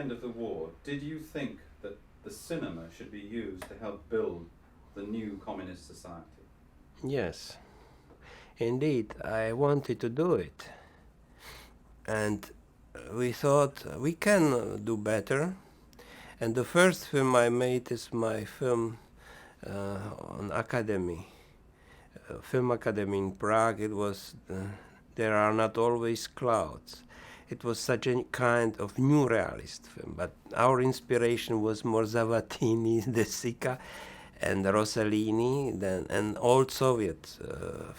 end of the war, did you think that the cinema should be used to help build the new communist society? Yes, indeed, I wanted to do it. And we thought we can do better. And the first film I made is my film on Academy, Film Academy in Prague. It was There Are Not Always Clouds. It was such a kind of new realist film, but our inspiration was more Zavatini, De Sica, and Rossellini, and old Soviet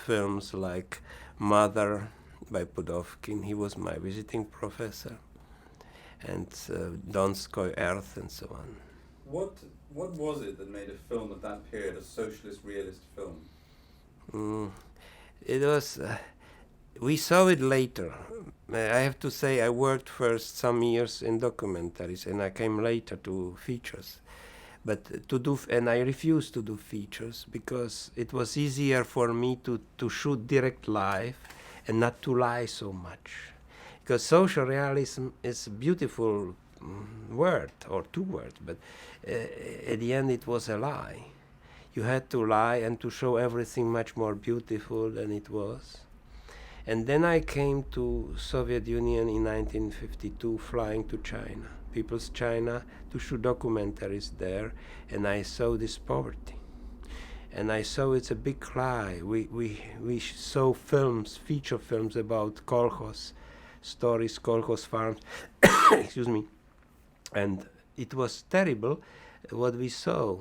films like Mother by Pudovkin. He was my visiting professor, and Donskoy Earth, and so on. What was it that made a film of that period a socialist realist film? It was. We saw it later. I have to say I worked first some years in documentaries, and I came later to features. But and I refused to do features because it was easier for me to shoot direct live and not to lie so much. Because social realism is a beautiful word, or two words, but at the end it was a lie. You had to lie and to show everything much more beautiful than it was. And then I came to Soviet Union in 1952, flying to China, People's China, to shoot documentaries there, and I saw this poverty. And I saw it's a big lie. We saw films, feature films about kolkhoz stories, kolkhoz farms, excuse me, and it was terrible what we saw,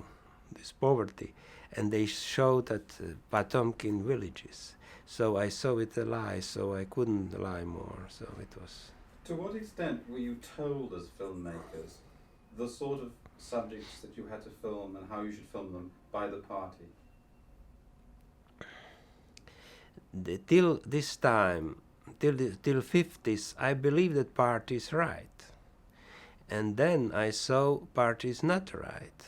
this poverty, and they showed at Potomkin villages. So I saw it a lie, so I couldn't lie more. So it was. To what extent were you told as filmmakers the sort of subjects that you had to film and how you should film them by the party? Till this time, till 50s, I believed that party is right. And then I saw party is not right.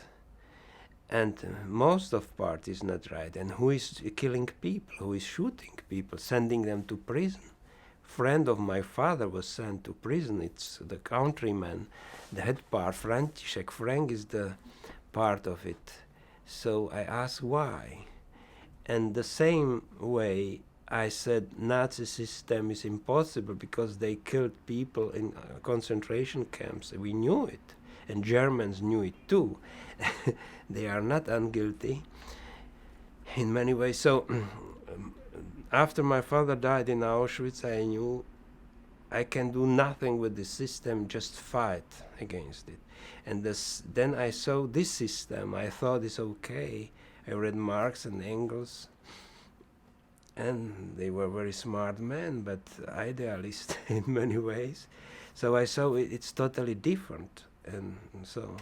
And most of party is not right. And who is killing people? Who is shooting people? Sending them to prison? Friend of my father was sent to prison. It's the countryman, the head part, František. Frank is the part of it. So I asked why. And the same way I said Nazi system is impossible because they killed people in concentration camps. We knew it. And Germans knew it too. They are not unguilty in many ways. So after my father died in Auschwitz, I knew I can do nothing with the system, just fight against it. And then I saw this system. I thought it's okay. I read Marx and Engels, and they were very smart men, but idealist in many ways. So I saw it's totally different, and so.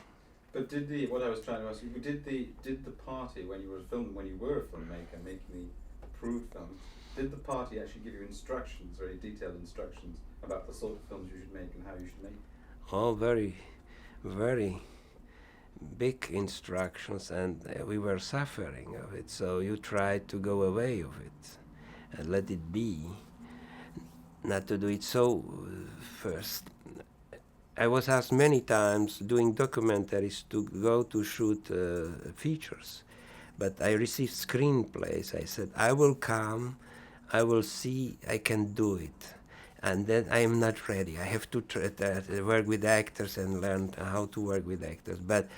But what I was trying to ask you, did the party, when you were a filmmaker making the approved films, did the party actually give you instructions, very detailed instructions about the sort of films you should make and how you should make them? Oh, very, very big instructions, and we were suffering of it. So you tried to go away of it and let it be, not to do it. So first, I was asked many times doing documentaries to go to shoot features, but I received screenplays. I said, I will come, I will see, I can do it. And then I am not ready. I have to work with actors and learn how to work with actors. But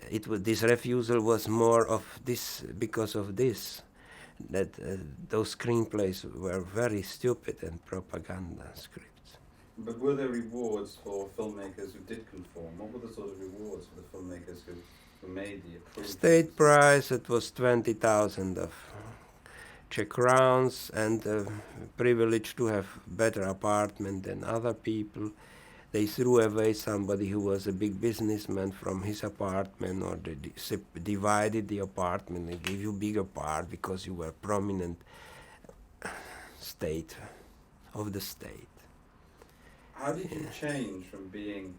this refusal was more of this, because of this, that those screenplays were very stupid and propaganda scripts. But were there rewards for filmmakers who did conform? What were the sort of rewards for the filmmakers who made the approved? State prize, it was 20,000 of Czech crowns, and the privilege to have better apartment than other people. They threw away somebody who was a big businessman from his apartment, or they divided the apartment and gave you bigger part because you were prominent state of the state. How did you change from being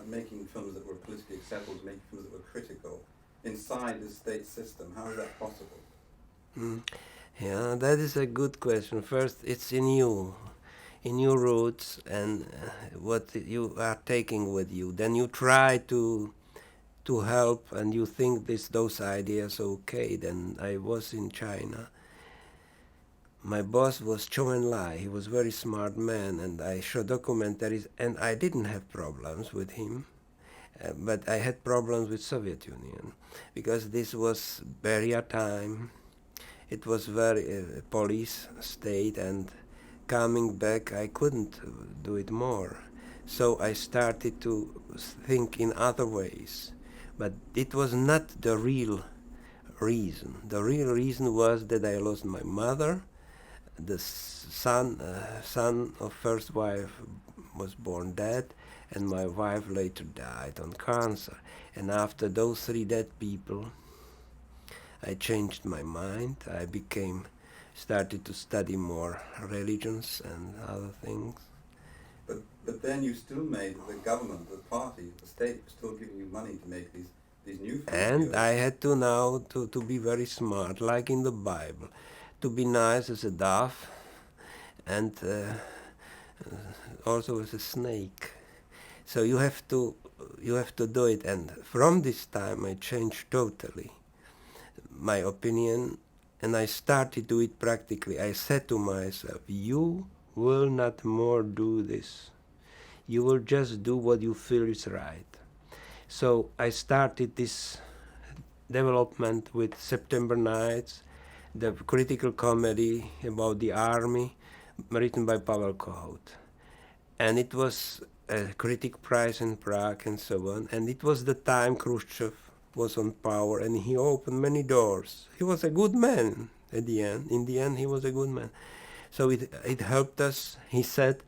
making films that were politically acceptable to making films that were critical inside the state system? How is that possible? Yeah, that is a good question. First, it's in you. in your roots and what you are taking with you. Then you try to help, and you think those ideas okay. Then I was in China. My boss was Chou En-lai. He was a very smart man, and I showed documentaries, and I didn't have problems with him. But I had problems with Soviet Union, because this was barrier time. It was very police state, and coming back I couldn't do it more. So I started to think in other ways. But it was not the real reason. The real reason was that I lost my mother. The son of first wife was born dead, and my wife later died on cancer. And after those 3 dead people, I changed my mind. I started to study more religions and other things. But then you still made the government, the party, the state was still giving you money to make these new films. And I had to now to be very smart, like in the Bible, to be nice as a dove, and also as a snake. So you have to do it. And from this time I changed totally my opinion, and I started to do it practically. I said to myself, you will not more do this. You will just do what you feel is right. So I started this development with September Nights, the critical comedy about the army, written by Pavel Kohout. And it was a critic prize in Prague and so on. And it was the time Khrushchev was on power, and he opened many doors. He was a good man at the end. In the end, he was a good man. So it helped us. He said,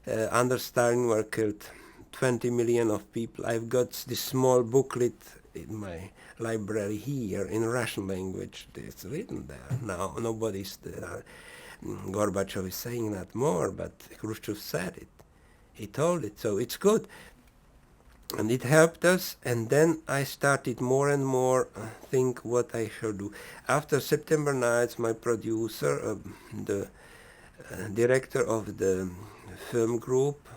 under Stalin were killed 20 million of people. I've got this small booklet in my library here in Russian language. It's written there. Now nobody's there. Gorbachev is saying that more, but Khrushchev said it. He told it, so it's good. And it helped us, and then I started more and more think what I should do. After September Nights, my producer, the director of the film group,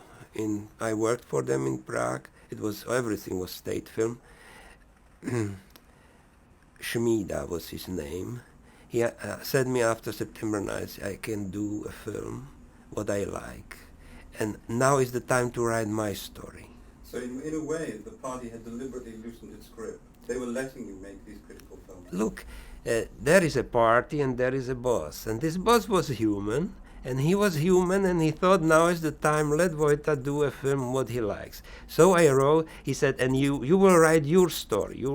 I worked for them in Prague. Everything was state film. Shmida was his name. He said me after September Nights, I can do a film, what I like. And now is the time to write my story. So in a way, the party had deliberately loosened its grip. They were letting you make these critical films. Look, there is a party and there is a boss. And this boss was human, and he was human, and he thought now is the time, let Vojta do a film what he likes. So I wrote, he said, and you will write your story.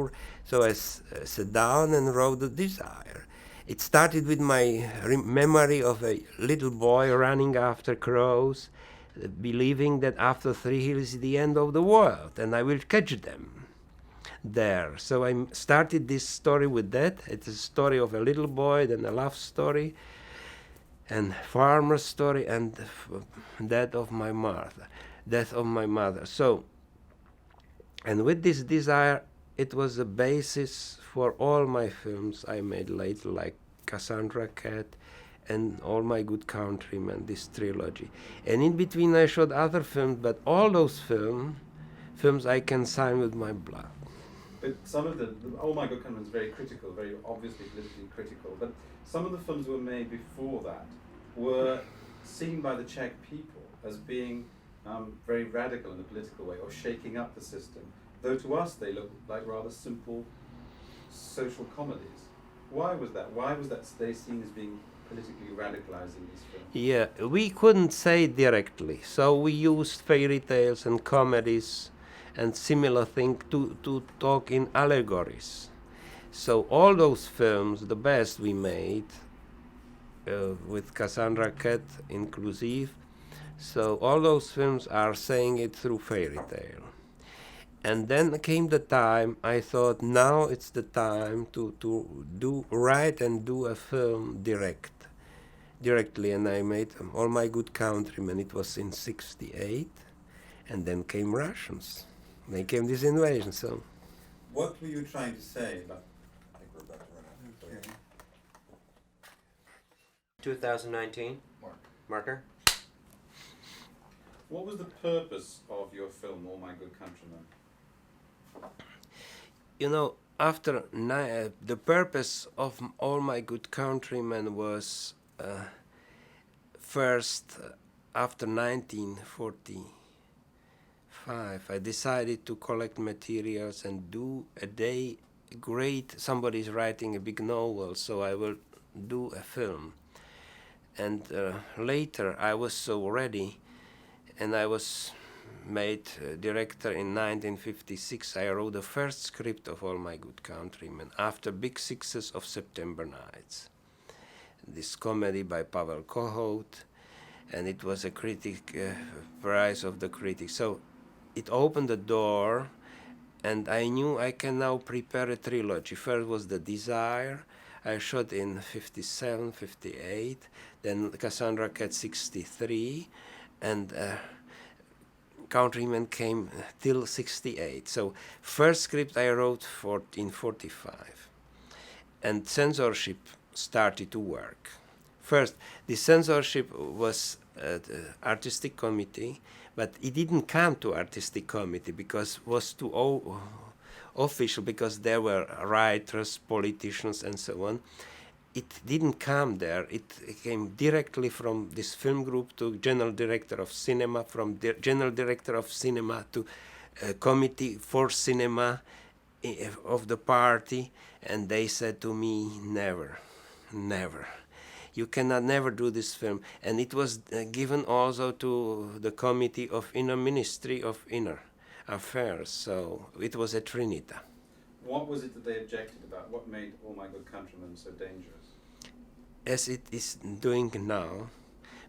So I sat down and wrote The Desire. It started with my memory of a little boy running after crows, believing that after 3 hills is the end of the world, and I will catch them there. So I started this story with that. It's a story of a little boy, then a love story, and farmer's story, and death of my mother. So, and with this desire, it was the basis for all my films I made later, like Cassandra Cat and All My Good Countrymen, this trilogy. And in between I shot other films, but all those films I can sign with my blood. But some of the All My Good Countrymen is very critical, very obviously politically critical, but some of the films were made before that were seen by the Czech people as being very radical in a political way, or shaking up the system, though to us they look like rather simple social comedies. Why was that? Why was that they seen as being politically radicalizing these films? Yeah, we couldn't say it directly, so we used fairy tales and comedies and similar things to talk in allegories. So all those films, the best we made, with Cassandra Cat inclusive, so all those films are saying it through fairy tale. And then came the time, I thought now it's the time to write and do a film directly, and I made All My Good Countrymen. It was in 1968, and then came Russians. They came this invasion, so. What were you trying to say about 2019 marker. What was the purpose of your film, All My Good Countrymen? You know, after the purpose of All My Good Countrymen was first after 1945, I decided to collect materials and do a day great. Somebody's writing a big novel, so I will do a film. And later I was so ready, and I was made director in 1956. I wrote the first script of All My Good Countrymen after big success of September Nights. This comedy by Pavel Kohout, and it was a critic prize of the critics. So it opened the door, and I knew I can now prepare a trilogy. First was The Desire. I shot in 57, 58, then Cassandra Cat 63, and Countrymen came till 68. So first script I wrote in 45, and censorship started to work. First, the censorship was the artistic committee, but it didn't come to artistic committee because it was too official, because there were writers, politicians, and so on. It didn't come there. It came directly from this film group to general director of cinema, from general director of cinema to committee for cinema of the party, and they said to me, never, never. You cannot never do this film. And it was given also to the committee of inner ministry of inner affairs. So it was a trinita. What was it that they objected about? What made All My Good Countrymen so dangerous? As it is doing now,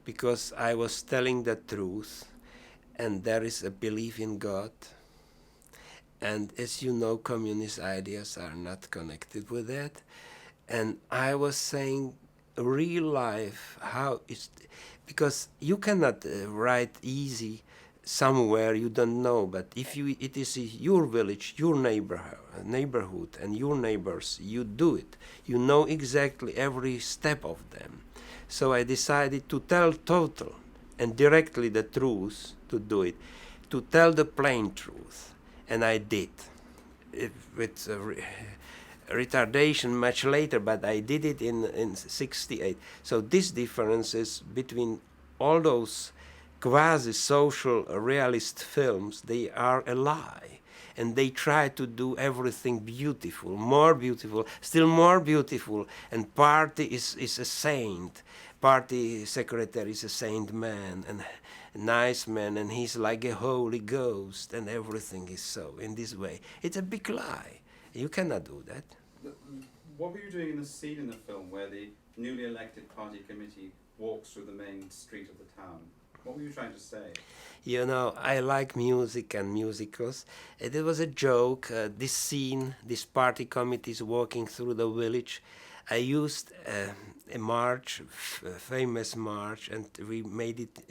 because I was telling the truth, and there is a belief in God. And as you know, communist ideas are not connected with that. And I was saying real life, how is, because you cannot write easy somewhere you don't know, but if it is your village, your neighborhood, and your neighbors, you do it. You know exactly every step of them. So I decided to tell total and directly the truth, to do it, to tell the plain truth, and I did. With retardation much later, but I did it in 68. So this difference is between all those quasi-social realist films. They are a lie, and they try to do everything beautiful, more beautiful, still more beautiful, and party is a saint. Party secretary is a saint man, and a nice man, and he's like a Holy Ghost, and everything is so in this way. It's a big lie. You cannot do that. What were you doing in the scene in the film where the newly elected party committee walks through the main street of the town? What were you trying to say? You know, I like music and musicals. It was a joke. This scene, this party committee is walking through the village. I used a march, famous march, and we made it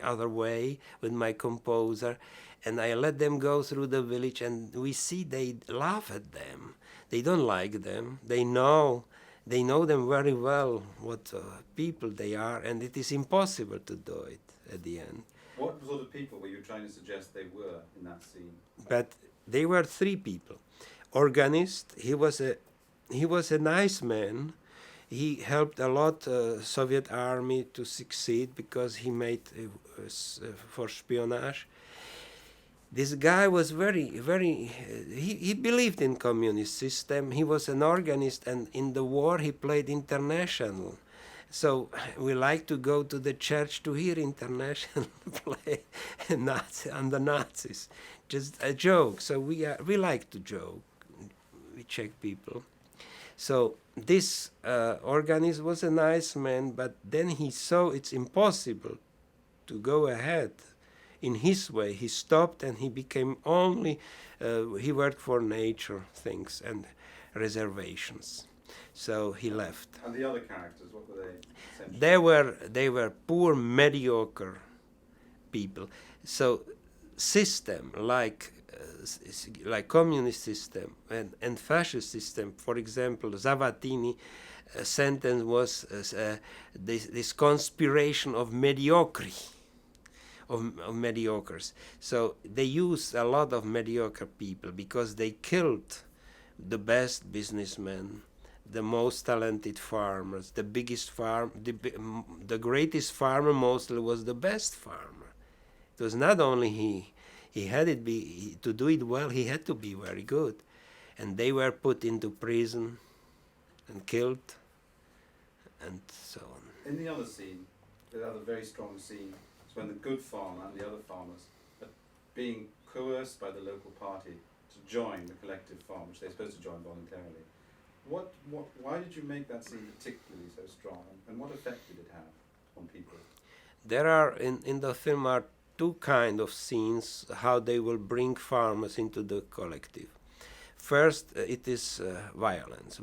other way with my composer. And I let them go through the village, and we see they laugh at them. They don't like them. They know them very well, what people they are, and it is impossible to do it at the end. What sort of people were you trying to suggest they were in that scene? But they were three people. Organist, he was a nice man. He helped a lot Soviet army to succeed because he made for espionage. This guy was he believed in communist system. He was an organist, and in the war he played international. So we like to go to the church to hear international play on the Nazis. Just a joke. So we like to joke. We Czech people. So this organist was a nice man, but then he saw it's impossible to go ahead in his way. He stopped, and he became only, he worked for nature things and reservations. So he left. And the other characters, what were they? They were poor, mediocre people. So system like communist system and fascist system, for example, Zavatini sentence was this conspiration of mediocrity, of mediocres. So they used a lot of mediocre people because they killed the best businessmen, the most talented farmers, the biggest farm, the greatest farmer mostly was the best farmer. It was not only he had it to do it well, he had to be very good. And they were put into prison and killed and so on. In the other scene, the other very strong scene, is when the good farmer and the other farmers are being coerced by the local party to join the collective farm, which they're supposed to join voluntarily. Why did you make that scene particularly so strong, and what effect did it have on people? There are, in the film, are two kind of scenes, how they will bring farmers into the collective. First, it is violence,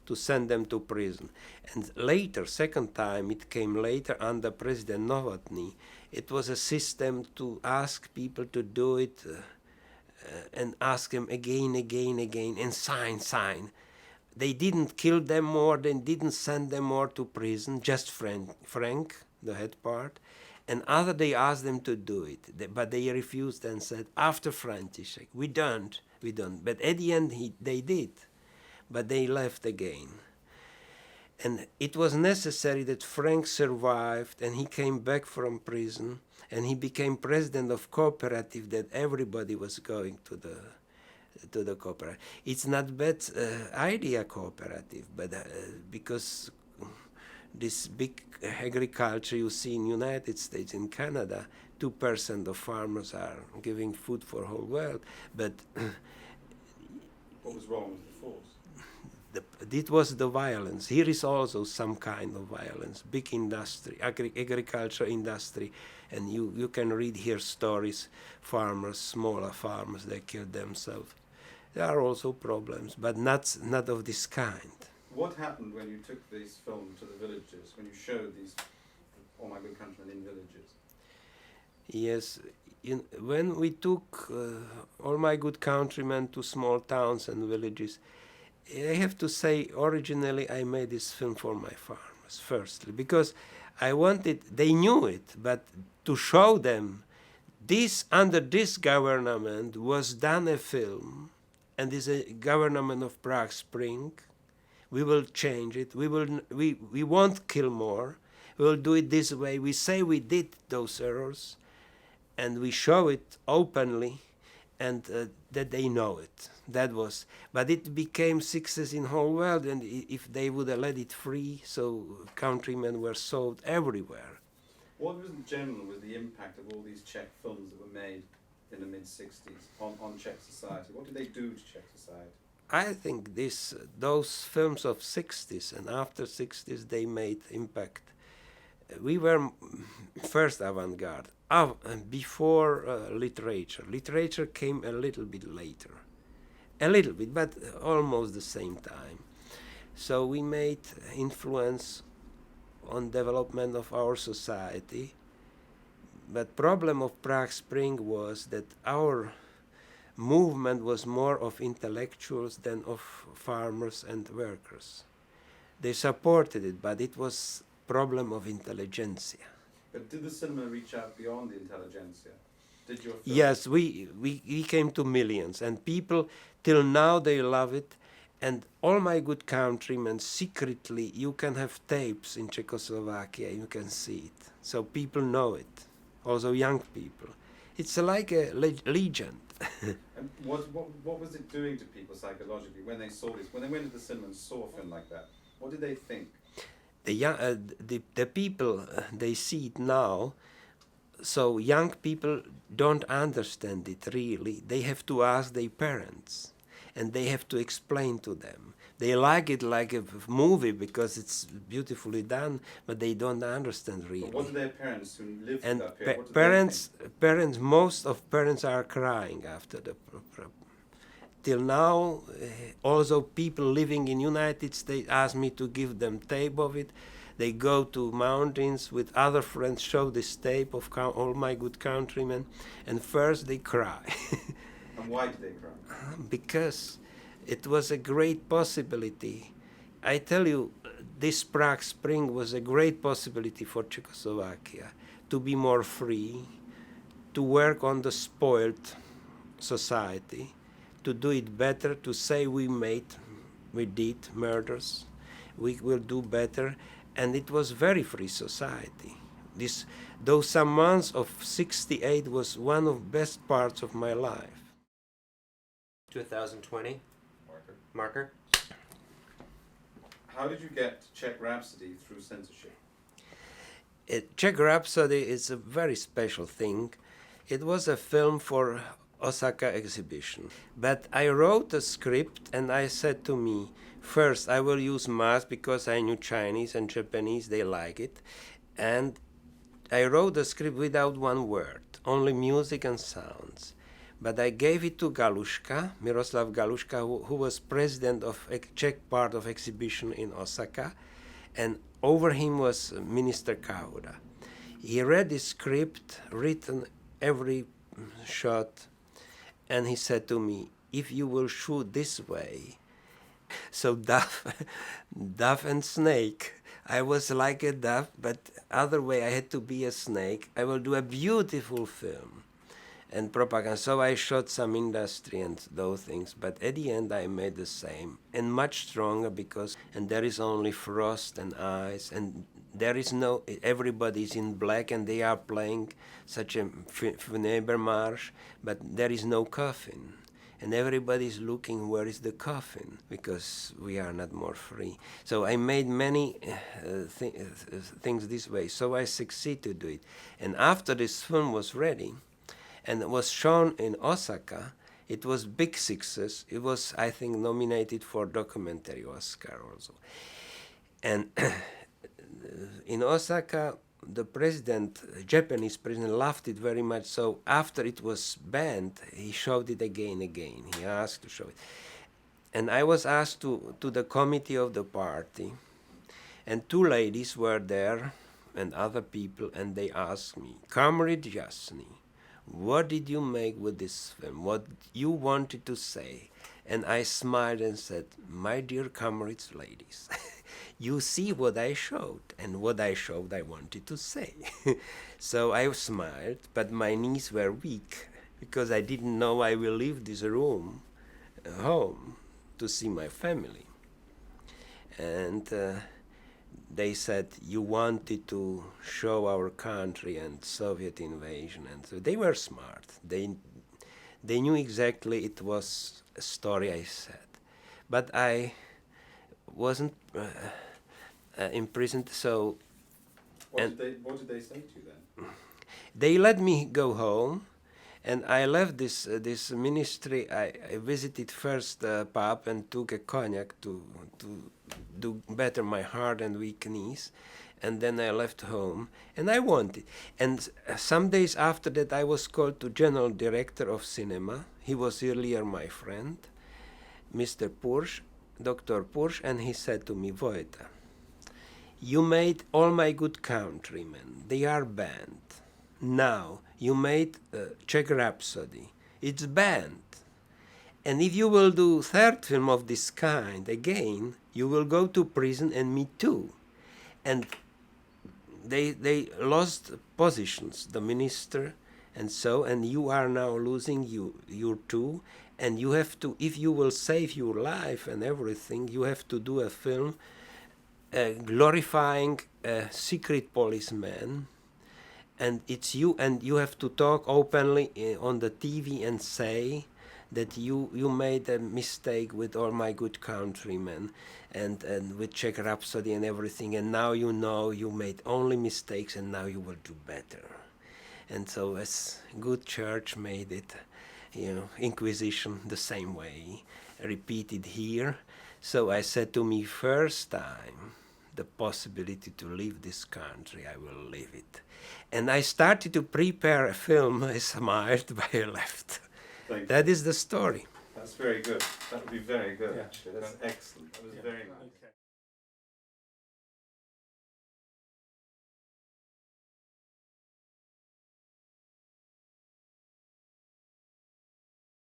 to send them to prison. And later, second time, it came later under President Novotny. It was a system to ask people to do it and ask them again, and sign. They didn't kill them more, they didn't send them more to prison, just Frank, the head part. And other they asked them to do it, but they refused and said, after František, we don't. But at the end, they did. But they left again. And it was necessary that Frank survived, and he came back from prison, and he became president of cooperative that everybody was going to the cooperative. It's not bad idea, cooperative, but because this big agriculture you see in United States, in Canada, 2% of farmers are giving food for whole world, but what was wrong with the force? It was the violence. Here is also some kind of violence, big industry, agriculture industry, and you can read here stories, farmers, smaller farmers, they killed themselves. There are also problems, but not of this kind. What happened when you took this film to the villages, when you showed these All My Good Countrymen in villages? Yes, when we took All My Good Countrymen to small towns and villages, I have to say, originally I made this film for my farmers, firstly, because I wanted, they knew it, but to show them, under this government was done a film, and is a government of Prague Spring. We will change it. We won't kill more. We will do it this way. We say we did those errors, and we show it openly, and that they know it. That was, but it became success in whole world. And if they would have let it free, so countrymen were sold everywhere. What was the impact of all these Czech films that were made in the mid-60s on Czech society? What did they do to Czech society? I think those films of 60s and after 60s, they made impact. We were first avant-garde, before literature. Literature came a little bit later. A little bit, but almost the same time. So we made influence on development of our society. But problem of Prague Spring was that our movement was more of intellectuals than of farmers and workers. They supported it, but it was problem of intelligentsia. But did the cinema reach out beyond the intelligentsia? Did your film? Yes, we came to millions, and people till now they love it. And All My Good Countrymen, secretly you can have tapes in Czechoslovakia, you can see it. So people know it, also young people. It's like a legend. And what was it doing to people psychologically when they saw this? When they went to the cinema and saw a film like that, what did they think? The people, they see it now, so young people don't understand it really. They have to ask their parents, and they have to explain to them. They like it like a movie because it's beautifully done, but they don't understand really. But what do their parents who lived and that period, most of parents are crying after the till now. Also people living in United States ask me to give them tape of it. They go to mountains with other friends, show this tape of All My Good Countrymen, and first they cry. And why did they cry? Because it was a great possibility. I tell you, this Prague Spring was a great possibility for Czechoslovakia to be more free, to work on the spoiled society, to do it better, to say we did murders, we will do better, and it was very free society. Those some months of 68 was one of best parts of my life. 2020 marker. How did you get Czech Rhapsody through censorship? Czech Rhapsody is a very special thing. It was a film for Osaka exhibition. But I wrote a script and I said to me, first I will use math because I knew Chinese and Japanese, they like it. And I wrote the script without one word, only music and sounds. But I gave it to Galuška, Miroslav Galuška, who was president of Czech part of exhibition in Osaka, and over him was Minister Kahuda. He read the script, written every shot, and he said to me, if you will shoot this way, so dove and snake, I was like a dove, but other way I had to be a snake. I will do a beautiful film and propaganda. So I shot some industry and those things, but at the end I made the same and much stronger and there is only frost and ice and there is everybody is in black and they are playing such a funeral march, but there is no coffin. And everybody is looking where is the coffin because we are not more free. So I made many things this way. So I succeeded to do it. And after this film was ready and it was shown in Osaka, it was big success. It was, I think, nominated for documentary Oscar also. And in Osaka, the Japanese president, loved it very much. So after it was banned, he showed it again. He asked to show it. And I was asked to the committee of the party. And two ladies were there and other people, and they asked me, Comrade Jasný, what did you make with this film? What you wanted to say? And I smiled and said, my dear comrades, ladies, you see what I showed, and what I showed I wanted to say. So I smiled, but my knees were weak, because I didn't know I will leave this room home to see my family. And they said, you wanted to show our country and Soviet invasion. And so they were smart. They knew exactly it was a story I said. But I wasn't imprisoned, so... What did they say to you then? They let me go home, and I left this ministry. I visited first the pub and took a cognac to do better my heart and weak knees, and then I left home, and I wanted. And some days after that, I was called to general director of cinema. He was earlier my friend, Mr. Pursch, Dr. Pursch, and he said to me, Vojta, you made All My Good Countrymen. They are banned. Now, you made Czech Rhapsody. It's banned. And if you will do third film of this kind again, you will go to prison, and me too. And they lost positions, the minister, and you are now losing your two, and you have to, if you will save your life and everything, you have to do a film glorifying a secret policeman, and it's you, and you have to talk openly on the TV and say that you made a mistake with All My Good Countrymen and with Czech Rhapsody and everything, and now you know you made only mistakes and now you will do better. And so as good church made it, Inquisition the same way, repeated here. So I said to me, first time, the possibility to leave this country, I will leave it. And I started to prepare a film. I smiled, but I left. That is the story. That's very good. That would be very good, Yeah. actually. That's excellent. That was very good.